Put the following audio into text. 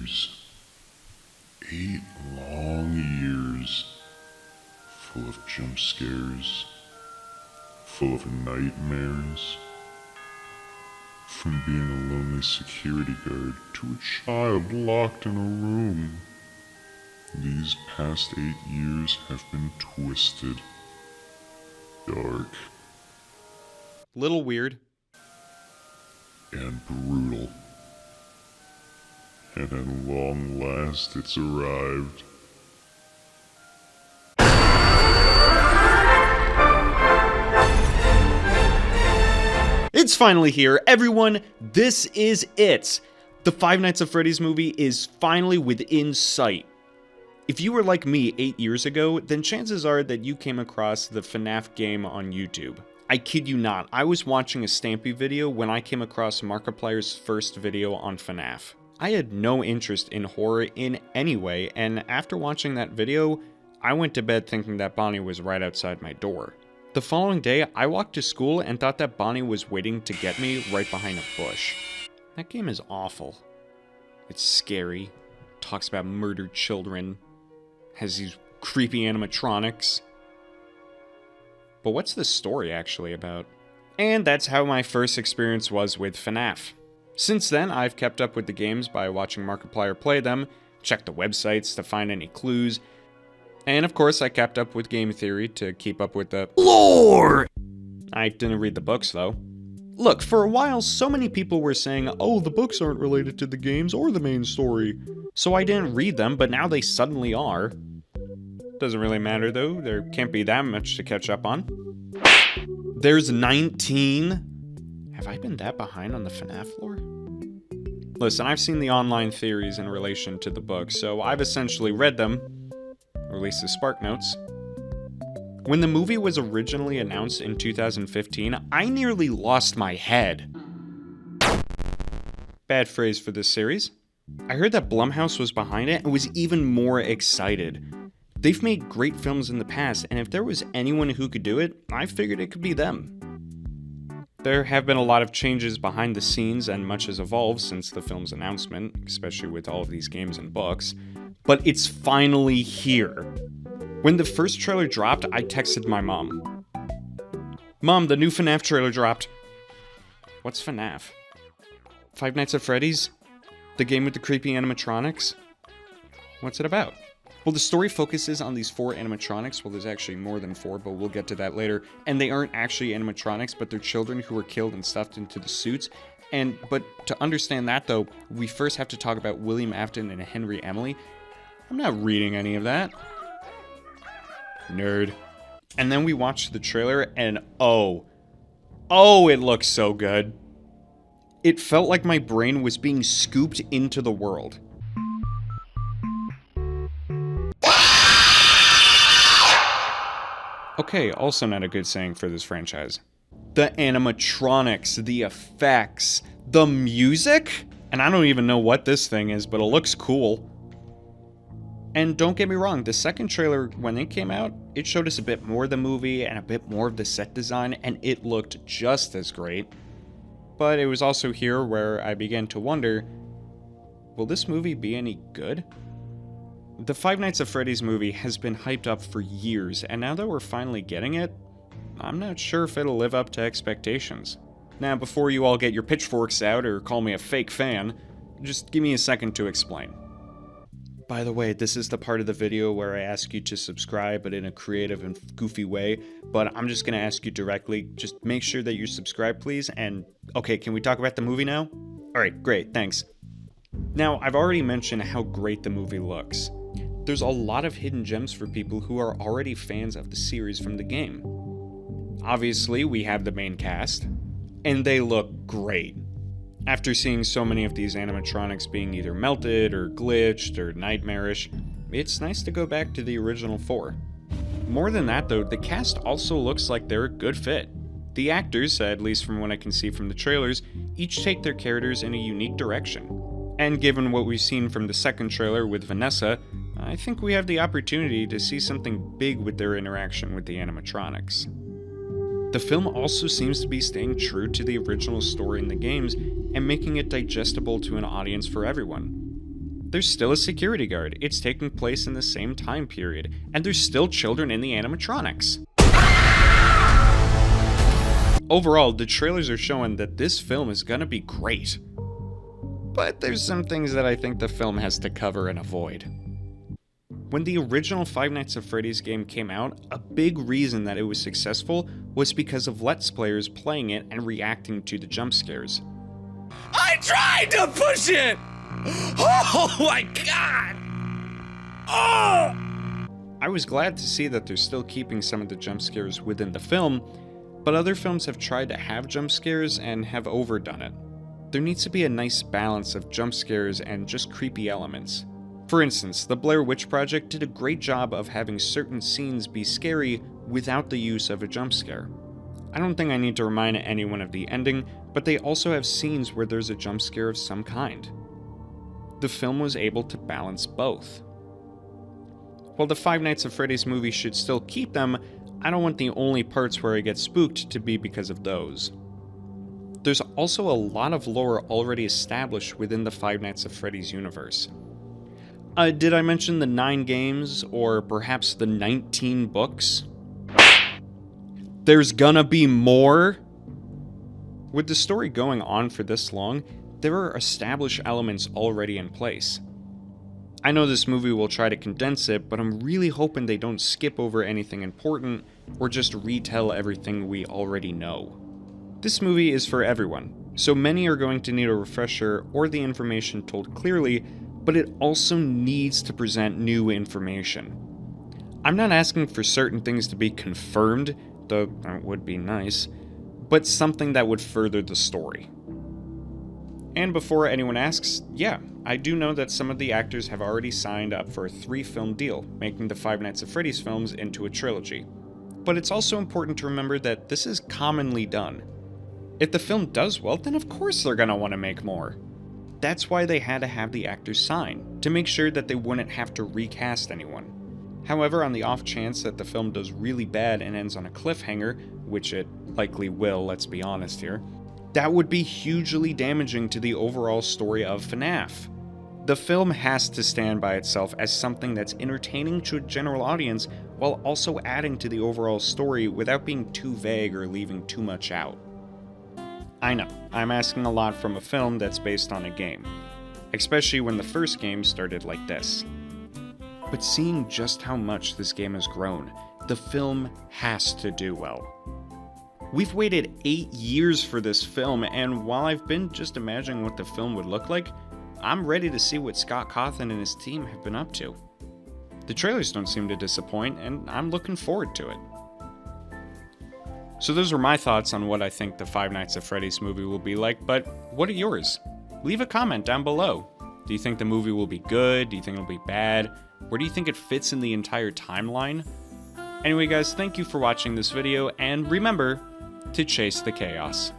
years. 8 long years. Full of jump scares. Full of nightmares. From being a lonely security guard to a child locked in a room. These past 8 years have been twisted, dark, Little weird. and brutal. And at long last it's arrived. It's finally here, everyone. This is it. The Five Nights at Freddy's movie is finally within sight. If you were like me 8 years ago, then chances are that you came across the FNAF game on YouTube. I kid you not, I was watching a Stampy video when I came across Markiplier's first video on FNAF. I had no interest in horror in any way, and after watching that video, I went to bed thinking that Bonnie was right outside my door. The following day, I walked to school and thought that Bonnie was waiting to get me right behind a bush. That game is awful. It's scary, talks about murdered children, has these creepy animatronics. But what's the story actually about? And that's how my first experience was with FNAF. Since then, I've kept up with the games by watching Markiplier play them, checked the websites to find any clues, and of course I kept up with game theory to keep up with the lore! I didn't read the books though. Look, for a while so many people were saying, oh, the books aren't related to the games or the main story. So I didn't read them, but now they suddenly are. Doesn't really matter though, there can't be that much to catch up on. There's 19? Have I been that behind on the FNAF lore? Listen, I've seen the online theories in relation to the book, so I've essentially read them, or at least the Spark Notes. When the movie was originally announced in 2015, I nearly lost my head. Bad phrase for this series. I heard that Blumhouse was behind it and was even more excited. They've made great films in the past, and if there was anyone who could do it, I figured it could be them. There have been a lot of changes behind the scenes, and much has evolved since the film's announcement, especially with all of these games and books. But it's finally here. When the first trailer dropped, I texted my mom. Mom, the new FNAF trailer dropped. What's FNAF? Five Nights at Freddy's? The game with the creepy animatronics? What's it about? Well, the story focuses on these 4 animatronics. Well, there's actually more than 4, but we'll get to that later. And they aren't actually animatronics, but they're children who were killed and stuffed into the suits. But to understand that, though, we first have to talk about William Afton and Henry Emily. I'm not reading any of that. Nerd. And then we watched the trailer, and oh, it looks so good. It felt like my brain was being scooped into the world. Okay, also not a good saying for this franchise. The animatronics, the effects, the music? And I don't even know what this thing is, but it looks cool. And don't get me wrong, the second trailer, when it came out, it showed us a bit more of the movie and a bit more of the set design, and it looked just as great. But it was also here where I began to wonder, will this movie be any good? The Five Nights at Freddy's movie has been hyped up for years, and now that we're finally getting it, I'm not sure if it'll live up to expectations. Now, before you all get your pitchforks out or call me a fake fan, just give me a second to explain. By the way, this is the part of the video where I ask you to subscribe, but in a creative and goofy way, but I'm just gonna ask you directly, just make sure that you're subscribed, please, and okay, can we talk about the movie now? Alright, great, thanks. Now, I've already mentioned how great the movie looks. There's a lot of hidden gems for people who are already fans of the series from the game. Obviously, we have the main cast, and they look great. After seeing so many of these animatronics being either melted or glitched or nightmarish, it's nice to go back to the original 4. More than that though, the cast also looks like they're a good fit. The actors, at least from what I can see from the trailers, each take their characters in a unique direction. And given what we've seen from the second trailer with Vanessa, I think we have the opportunity to see something big with their interaction with the animatronics. The film also seems to be staying true to the original story in the games and making it digestible to an audience for everyone. there's still a security guard. It's taking place in the same time period, and there's still children in the animatronics. Overall, the trailers are showing that this film is gonna be great. But there's some things that I think the film has to cover and avoid. When the original Five Nights at Freddy's game came out, a big reason that it was successful was because of Let's Players playing it and reacting to the jump scares. I tried to push it! Oh my god! Oh! I was glad to see that they're still keeping some of the jump scares within the film, but other films have tried to have jump scares and have overdone it. There needs to be a nice balance of jump scares and just creepy elements. For instance, the Blair Witch Project did a great job of having certain scenes be scary without the use of a jump scare. I don't think I need to remind anyone of the ending, but they also have scenes where there's a jump scare of some kind. The film was able to balance both. While the Five Nights at Freddy's movie should still keep them, I don't want the only parts where I get spooked to be because of those. There's also a lot of lore already established within the Five Nights at Freddy's universe. Did I mention the 9 games, or perhaps the 19 books? There's gonna be more? With the story going on for this long, there are established elements already in place. I know this movie will try to condense it, but I'm really hoping they don't skip over anything important or just retell everything we already know. This movie is for everyone, so many are going to need a refresher or the information told clearly, but it also needs to present new information. I'm not asking for certain things to be confirmed, though that would be nice, but something that would further the story. And before anyone asks, yeah, I do know that some of the actors have already signed up for a 3-film deal, making the Five Nights at Freddy's films into a trilogy. But it's also important to remember that this is commonly done. If the film does well, then of course they're gonna want to make more. That's why they had to have the actors sign, to make sure that they wouldn't have to recast anyone. However, on the off chance that the film does really bad and ends on a cliffhanger, which it likely will, let's be honest here, that would be hugely damaging to the overall story of FNAF. The film has to stand by itself as something that's entertaining to a general audience while also adding to the overall story without being too vague or leaving too much out. I know, I'm asking a lot from a film that's based on a game, especially when the first game started like this. But seeing just how much this game has grown, the film has to do well. We've waited 8 years for this film, and while I've been just imagining what the film would look like, I'm ready to see what Scott Cawthon and his team have been up to. The trailers don't seem to disappoint, and I'm looking forward to it. So those were my thoughts on what I think the Five Nights at Freddy's movie will be like, but what are yours? Leave a comment down below. Do you think the movie will be good? Do you think it'll be bad? Where do you think it fits in the entire timeline? Anyway guys, thank you for watching this video, and remember to chase the chaos.